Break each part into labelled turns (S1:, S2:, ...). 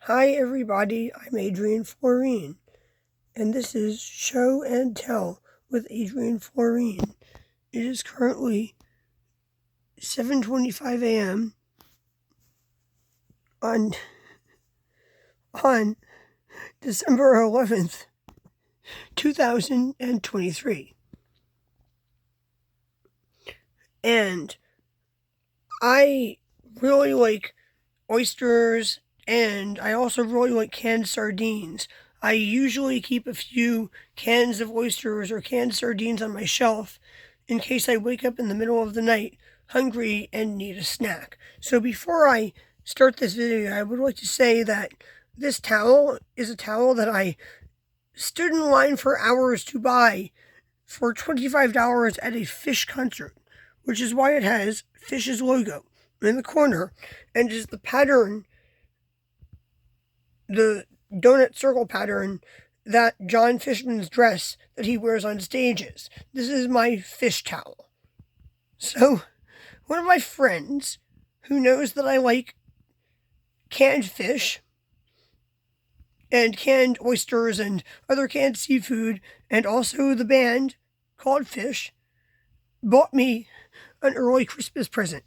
S1: Hi everybody, I'm Adrienne Floreen, and this is Show and Tell with Adrienne Floreen. It is currently 7:25 a.m. on December 11th, 2023. And I really like oysters, and I also really like canned sardines. I usually keep a few cans of oysters or canned sardines on my shelf in case I wake up in the middle of the night hungry and need a snack. So before I start this video, I would like to say that this towel is a towel that I stood in line for hours to buy for $25 at a Phish concert, which is why it has Phish's logo in the corner, and is the pattern, the donut circle pattern that John Fishman's dress that he wears on stages. This is my fish towel. So, one of my friends who knows that I like canned fish and canned oysters and other canned seafood, and also the band called Fish, bought me an early Christmas present.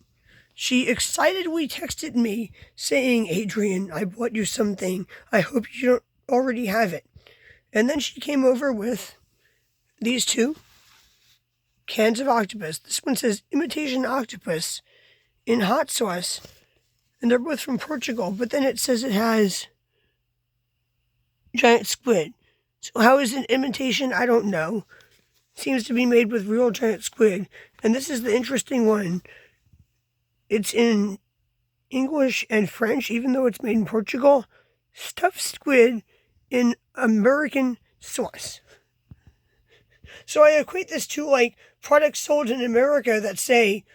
S1: She excitedly texted me saying, "Adrienne, I bought you something. I hope you don't already have it." And then she came over with these two cans of octopus. This one says imitation octopus in hot sauce, and they're both from Portugal, but then it says it has giant squid. So how is it imitation? I don't know. Seems to be made with real giant squid. And this is the interesting one. It's in English and French, even though it's made in Portugal. Stuffed squid in American sauce. So I equate this to like products sold in America that say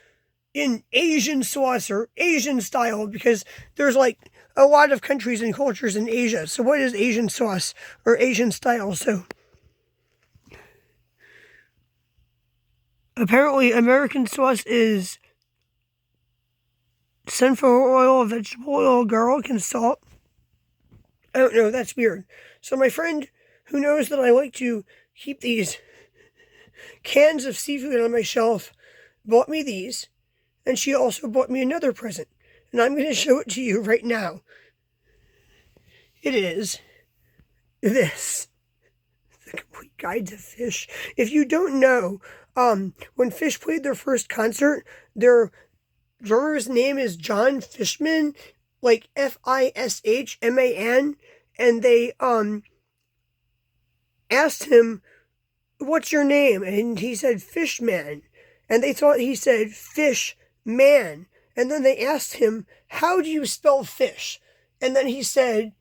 S1: in Asian sauce or Asian style, because there's like a lot of countries and cultures in Asia. So what is Asian sauce or Asian style? So apparently American sauce is sunflower oil, vegetable oil, garlic, and salt. I don't know, that's weird. So my friend who knows that I like to keep these cans of seafood on my shelf bought me these, and she also bought me another present, and I'm going to show it to you right now. It is this, The Complete Guide to Fish. If you don't know, when Fish played their first concert, their drummer's name is John Fishman, like Fishman, and they asked him, "What's your name?" And he said Fishman, and they thought he said Fish Man, and then they asked him, "How do you spell fish?" And then he said,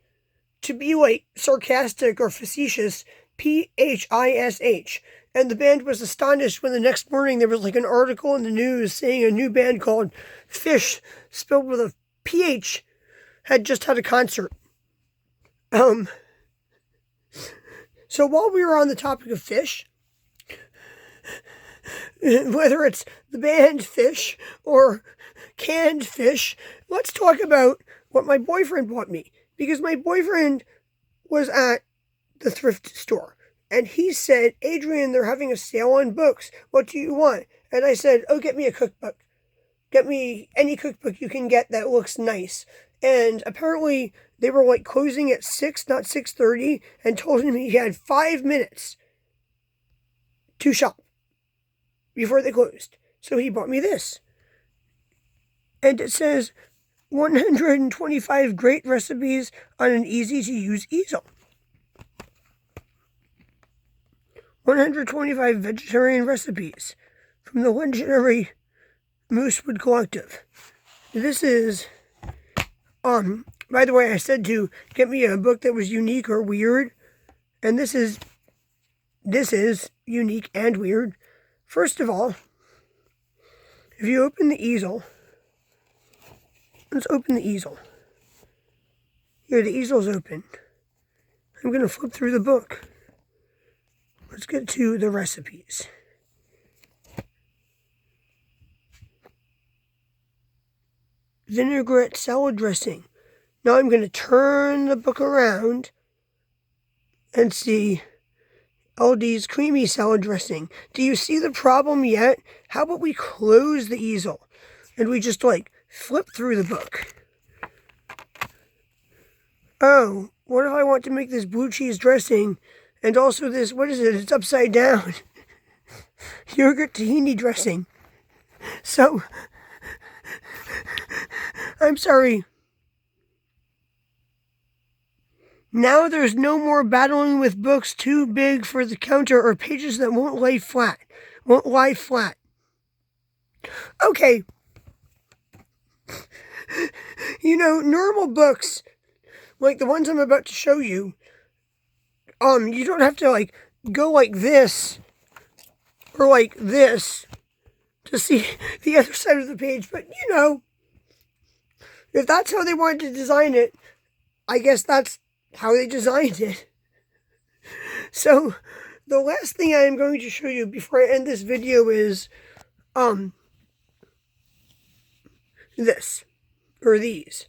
S1: to be like sarcastic or facetious, Phish. And the band was astonished when the next morning there was like an article in the news saying a new band called Fish, spelled with a PH, had just had a concert. So while we were on the topic of fish, whether it's the band Fish or canned fish, let's talk about what my boyfriend bought me. Because my boyfriend was at the thrift store, and he said, "Adrienne, they're having a sale on books. What do you want?" And I said, "Oh, get me a cookbook. Get me any cookbook you can get that looks nice." And apparently they were like closing at 6, not 6:30, and told him he had 5 minutes to shop before they closed. So he bought me this. And it says 125 great recipes on an easy-to-use easel. 125 vegetarian recipes from the legendary Moosewood Collective. This is, by the way, I said to get me a book that was unique or weird, and this is unique and weird. First of all, if you open the easel, let's open the easel. Here, the easel's open. I'm going to flip through the book. Let's get to the recipes. Vinaigrette salad dressing. Now I'm going to turn the book around and see Aldi's creamy salad dressing. Do you see the problem yet? How about we close the easel and we just flip through the book? Oh, what if I want to make this blue cheese dressing and also this, what is it? It's upside down. Yogurt tahini dressing. So, I'm sorry. Now there's no more battling with books too big for the counter or pages that won't lie flat. Okay. Normal books, like the ones I'm about to show you, you don't have to go like this or like this to see the other side of the page. But if that's how they wanted to design it, I guess that's how they designed it. So the last thing I am going to show you before I end this video is this or these.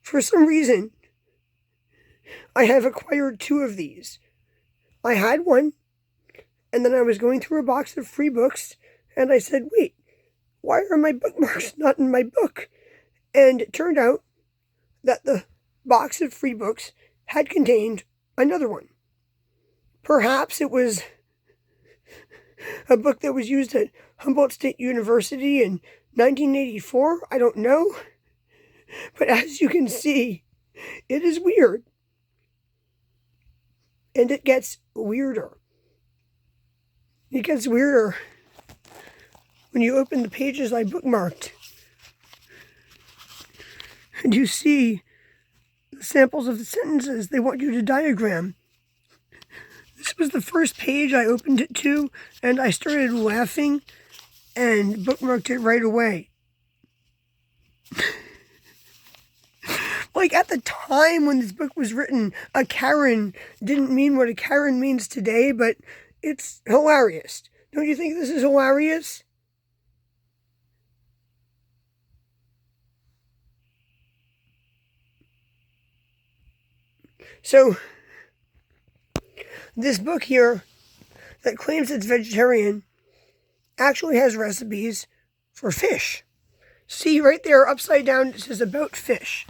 S1: For some reason, I have acquired 2 of these. I had one, and then I was going through a box of free books, and I said, wait, why are my bookmarks not in my book? And it turned out that the box of free books had contained another one. Perhaps it was a book that was used at Humboldt State University in 1984. I don't know. But as you can see, it is weird. And it gets weirder. It gets weirder when you open the pages I bookmarked. And you see the samples of the sentences they want you to diagram. This was the first page I opened it to, and I started laughing and bookmarked it right away. At the time when this book was written, a Karen didn't mean what a Karen means today, but it's hilarious. Don't you think this is hilarious? So, this book here that claims it's vegetarian actually has recipes for fish. See right there, upside down, it says about fish.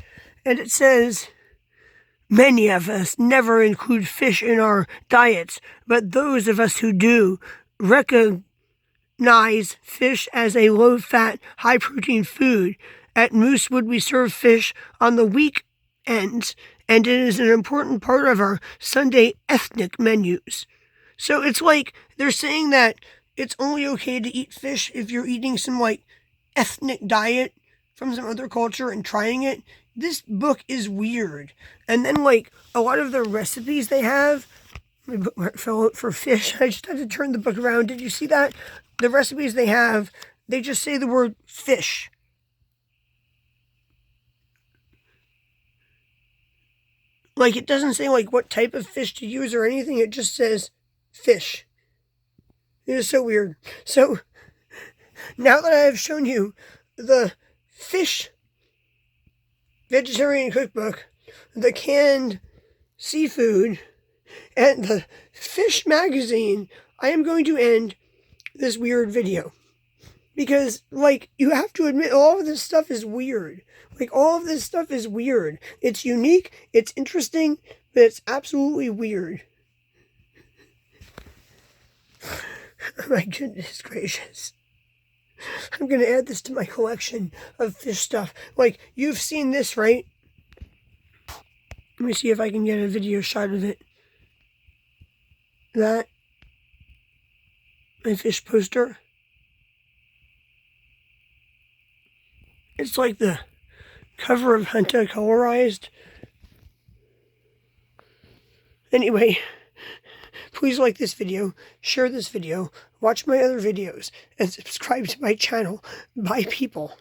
S1: And it says, many of us never include fish in our diets, but those of us who do recognize fish as a low-fat, high-protein food. At Moosewood, we serve fish on the weekends, and it is an important part of our Sunday ethnic menus. So it's they're saying that it's only okay to eat fish if you're eating some ethnic diet from some other culture and trying it. This book is weird. And then a lot of the recipes they have, my bookmark fell out for fish. I just had to turn the book around. Did you see that? The recipes they have, they just say the word fish. It doesn't say what type of fish to use or anything. It just says fish. It is so weird. So now that I have shown you the fish vegetarian cookbook, the canned seafood, and the fish magazine, I am going to end this weird video. Because, you have to admit, all of this stuff is weird. All of this stuff is weird. It's unique, it's interesting, but it's absolutely weird. Oh my goodness gracious. I'm going to add this to my collection of fish stuff. You've seen this, right? Let me see if I can get a video shot of it. That. My fish poster. It's the cover of Hunter colorized. Anyway, please like this video, share this video, watch my other videos, and subscribe to my channel. Bye, people.